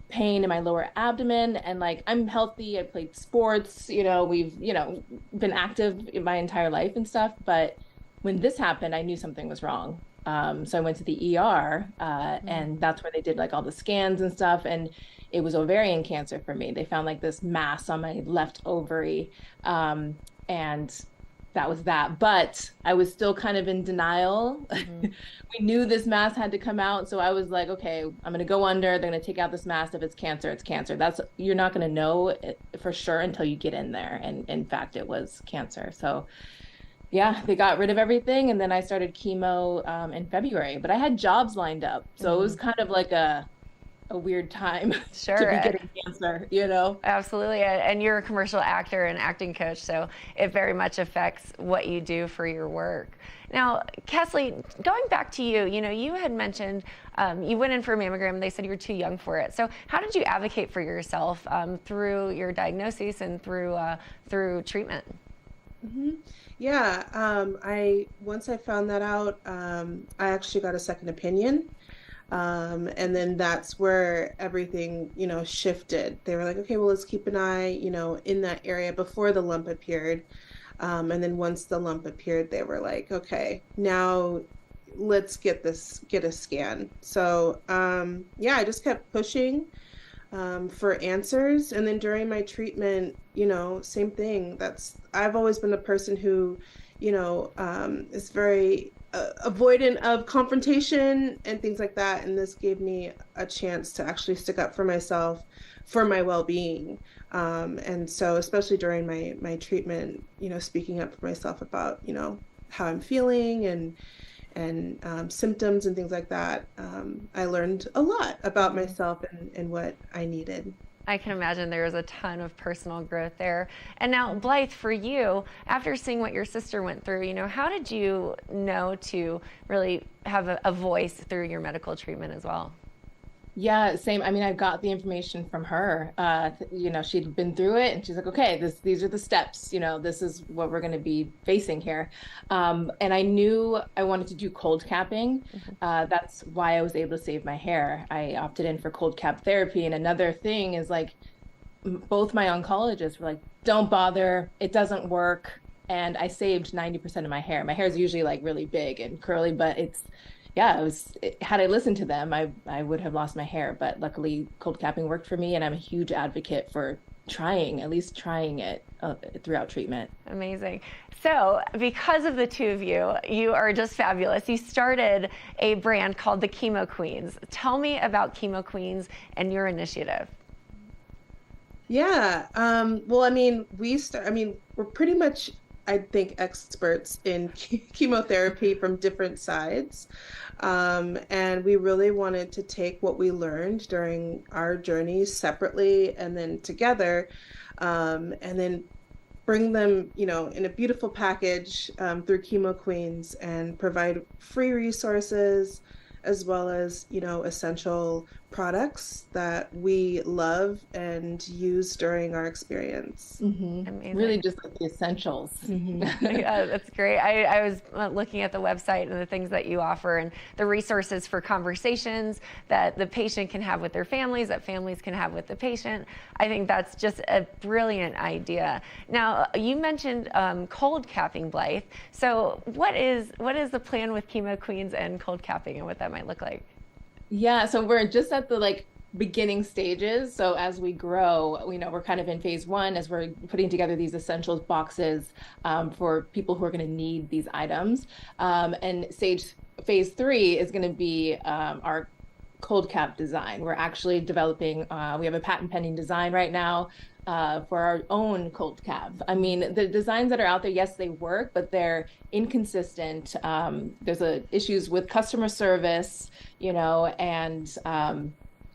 pain in my lower abdomen, and like, I'm healthy, I played sports, we've, been active in my entire life and stuff. But when this happened, I knew something was wrong. So I went to the ER, and that's where they did like all the scans and stuff. And it was ovarian cancer for me. They found like this mass on my left ovary. And that was that. But I was still kind of in denial. We knew this mass had to come out. So I was like, okay, I'm going to go under. They're going to take out this mass. If it's cancer, it's cancer. You're not going to know it for sure until you get in there. And in fact, it was cancer. So yeah, they got rid of everything. And then I started chemo in February. But I had jobs lined up. So it was kind of like a weird time sure. to be getting cancer, Absolutely. And you're a commercial actor and acting coach, so it very much affects what you do for your work. Now, Kesley, going back to you, you had mentioned you went in for a mammogram. They said you were too young for it. So how did you advocate for yourself through your diagnosis and through treatment? Yeah, once I found that out, I actually got a second opinion. And then that's where everything, shifted. They were like, okay, well, let's keep an eye, in that area before the lump appeared. And then once the lump appeared, they were like, okay, now let's get a scan. So, I just kept pushing, for answers. And then during my treatment, same thing. I've always been a person who, is very avoidant of confrontation and things like that. And this gave me a chance to actually stick up for myself, for my well-being. And so especially during my treatment, speaking up for myself about, how I'm feeling and symptoms and things like that, I learned a lot about myself and what I needed. I can imagine there was a ton of personal growth there. And now, Blythe, for you, after seeing what your sister went through, how did you know to really have a voice through your medical treatment as well? Yeah, same. I mean, I got the information from her. She'd been through it, and she's like, okay, these are the steps. This is what we're going to be facing here. And I knew I wanted to do cold capping. That's why I was able to save my hair. I opted in for cold cap therapy. And another thing is like, both my oncologists were like, don't bother, it doesn't work. And I saved 90% of my hair. My hair is usually like really big and curly, but had I listened to them, I would have lost my hair. But luckily, cold capping worked for me, and I'm a huge advocate for at least trying it throughout treatment. Amazing. So because of the two of you, you are just fabulous. You started a brand called the Chemo Queens. Tell me about Chemo Queens and your initiative. Yeah. Well, we're pretty much, I think, experts in chemotherapy from different sides. And we really wanted to take what we learned during our journeys separately and then together, and then bring them, in a beautiful package through Chemo Queens and provide free resources as well as, essential products that we love and use during our experience. Amazing. Really just like the essentials. Yeah, that's great. I was looking at the website and the things that you offer and the resources for conversations that the patient can have with their families, that families can have with the patient. I think that's just a brilliant idea. Now, you mentioned cold capping, Blythe. So what is the plan with Chemo Queens and cold capping and what that might look like? Yeah, so we're just at the beginning stages. So as we grow, we're kind of in phase one as we're putting together these essentials boxes for people who are going to need these items. And phase three is going to be our cold cap design. We're actually developing, we have a patent pending design right now for our own cold cap. I mean, the designs that are out there, yes, they work, but they're inconsistent. There's issues with customer service, and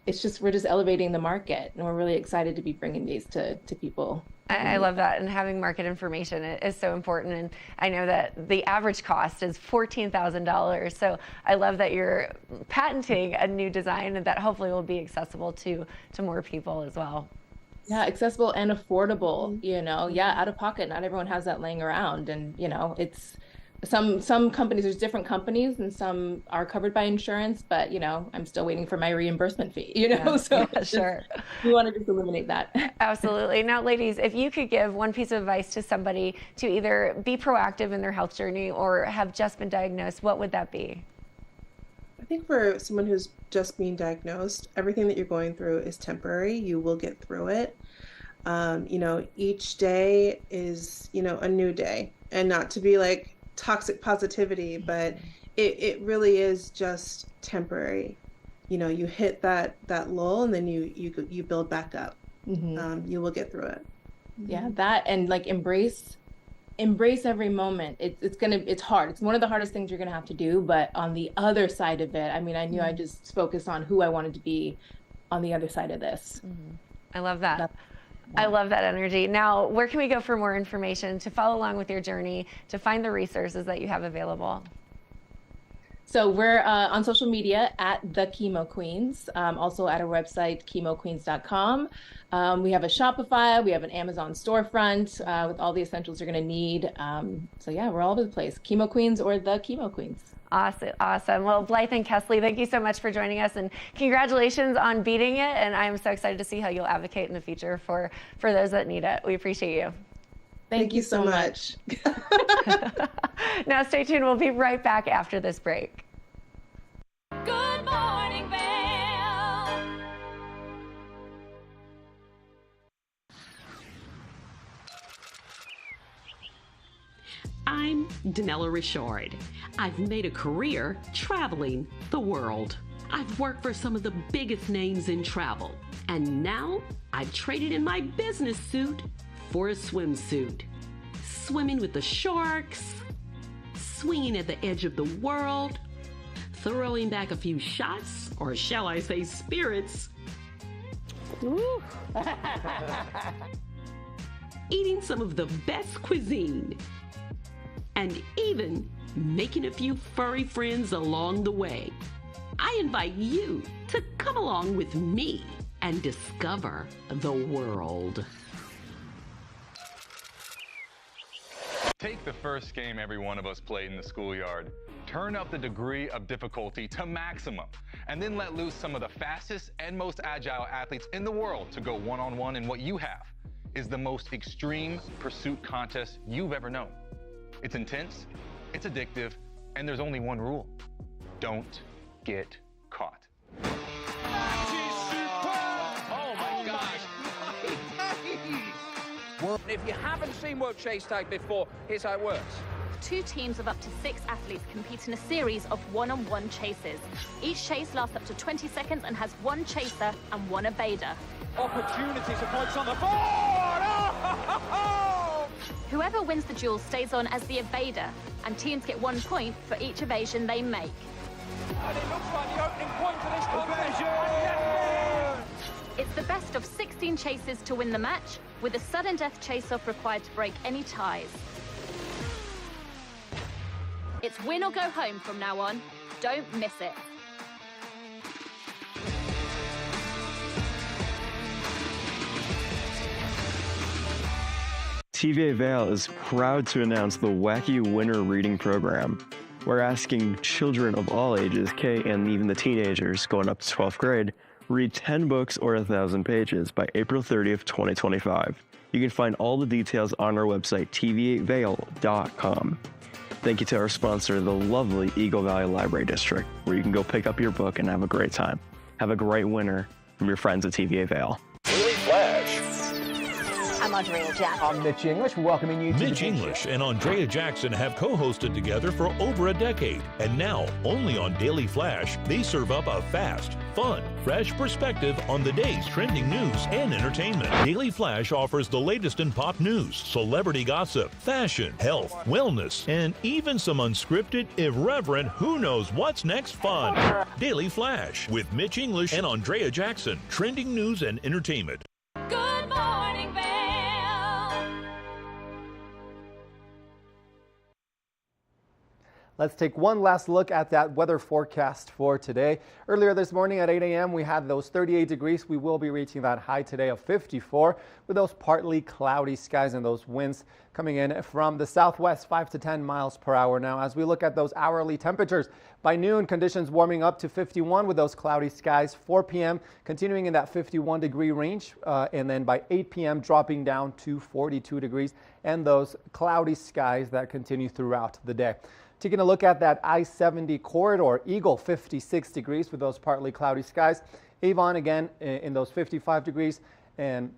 it's just, we're just elevating the market, and we're really excited to be bringing these to people. I love that, and having market information is so important. And I know that the average cost is $14,000. So I love that you're patenting a new design that hopefully will be accessible to more people as well. Yeah, accessible and affordable, out of pocket. Not everyone has that laying around. And, it's some companies, there's different companies, and some are covered by insurance, but, I'm still waiting for my reimbursement fee, so yeah, sure. We want to just eliminate that. Absolutely. Now, ladies, if you could give one piece of advice to somebody to either be proactive in their health journey or have just been diagnosed, what would that be? I think for someone who's just being diagnosed, everything that you're going through is temporary. You will get through it. Each day is, a new day, and not to be like toxic positivity, but it really is just temporary. You hit that lull, and then you build back up. Mm-hmm. You will get through it. Yeah, that, and like embrace every moment. It's hard. It's one of the hardest things you're gonna have to do, but on the other side of it, I mean, I knew I just focused on who I wanted to be on the other side of this. I love that. I love that energy. Now, where can we go for more information, to follow along with your journey, to find the resources that you have available? So we're on social media at The Chemo Queens, also at our website, chemoqueens.com. We have a Shopify, we have an Amazon storefront with all the essentials you're going to need. So yeah, we're all over the place. Chemo Queens or The Chemo Queens. Awesome. Well, Blythe and Kesley, thank you so much for joining us, and congratulations on beating it. And I'm so excited to see how you'll advocate in the future for those that need it. We appreciate you. Thank you so much. Now stay tuned. We'll be right back after this break. Good morning, Vail. I'm Danella Richard. I've made a career traveling the world. I've worked for some of the biggest names in travel, and now I've traded in my business suit for a swimsuit. Swimming with the sharks, swinging at the edge of the world, throwing back a few shots, or shall I say spirits, eating some of the best cuisine, and even making a few furry friends along the way. I invite you to come along with me and discover the world. Take the first game every one of us played in the schoolyard. Turn up the degree of difficulty to maximum, and then let loose some of the fastest and most agile athletes in the world to go one-on-one in what you have is the most extreme pursuit contest you've ever known. It's intense, it's addictive, and there's only one rule. Don't get caught. Oh my gosh. If you haven't seen World Chase Tag before, here's how it works. 2 teams of up to 6 athletes compete in a series of one-on-one chases. Each chase lasts up to 20 seconds and has 1 chaser and 1 evader. Opportunities for points on the board! Oh! Whoever wins the duel stays on as the evader, and teams get 1 point for each evasion they make. And it looks like the opening point for this competition. It's the best of 16 chases to win the match, with a sudden death chase-off required to break any ties. It's win or go home from now on. Don't miss it. TVA Vail is proud to announce the Wacky Winner Reading Program. We're asking children of all ages, K and even the teenagers going up to 12th grade, read 10 books or 1,000 pages by April 30th, 2025. You can find all the details on our website, tva-vail.com. Thank you to our sponsor, the lovely Eagle Valley Library District, where you can go pick up your book and have a great time. Have a great winter. from your friends at TVA Vail. Daily Flash. I'm Andrea Jackson. I'm Mitch English, welcoming you to Mitch English and Andrea Jackson have co-hosted together for over a decade. And now, only on Daily Flash, they serve up a fast, fun, fresh perspective on the day's trending news and entertainment. Daily Flash offers the latest in pop news, celebrity gossip, fashion, health, wellness, and even some unscripted, irreverent, who knows what's next fun. Daily Flash with Mitch English and Andrea Jackson. Trending news and entertainment. Good morning, Vail. Let's take one last look at that weather forecast for today. Earlier this morning at 8 a.m. we had those 38 degrees. We will be reaching that high today of 54 with those partly cloudy skies and those winds coming in from the southwest, 5 to 10 miles per hour. Now, as we look at those hourly temperatures, by noon, conditions warming up to 51 with those cloudy skies. 4 p.m. continuing in that 51 degree range, and then by 8 p.m. dropping down to 42 degrees and those cloudy skies that continue throughout the day. Taking a look at that I-70 corridor, Eagle 56 degrees with those partly cloudy skies. Avon again in those 55 degrees, and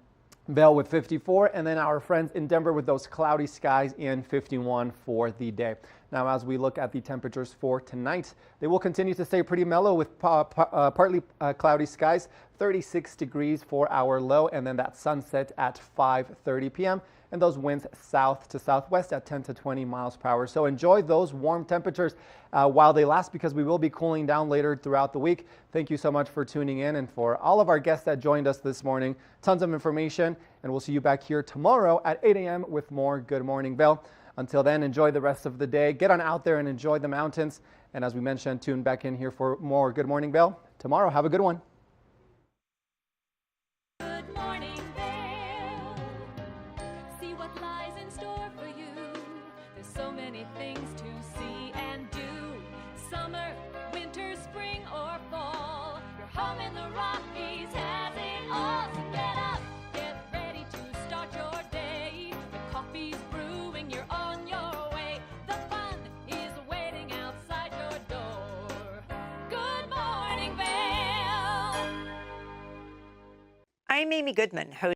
Vail with 54, and then our friends in Denver with those cloudy skies in 51 for the day. Now, as we look at the temperatures for tonight, they will continue to stay pretty mellow with partly cloudy skies, 36 degrees for our low, and then that sunset at 5:30 p.m. and those winds south to southwest at 10 to 20 miles per hour. So enjoy those warm temperatures while they last, because we will be cooling down later throughout the week. Thank you so much for tuning in, and for all of our guests that joined us this morning. Tons of information, and we'll see you back here tomorrow at 8 a.m. with more Good Morning Vail. Until then, enjoy the rest of the day. Get on out there and enjoy the mountains. And as we mentioned, tune back in here for more Good Morning Vail tomorrow. Have a good one. Good morning, Vail. See what lies in store for you. There's so many things to see and do. Summer, winter, spring, or fall. Your home in the Rockies has it all. So get up, get ready to start your day. The coffee's brewing, you're on your way. The fun is waiting outside your door. Good morning, Vail. I'm Amy Goodman, host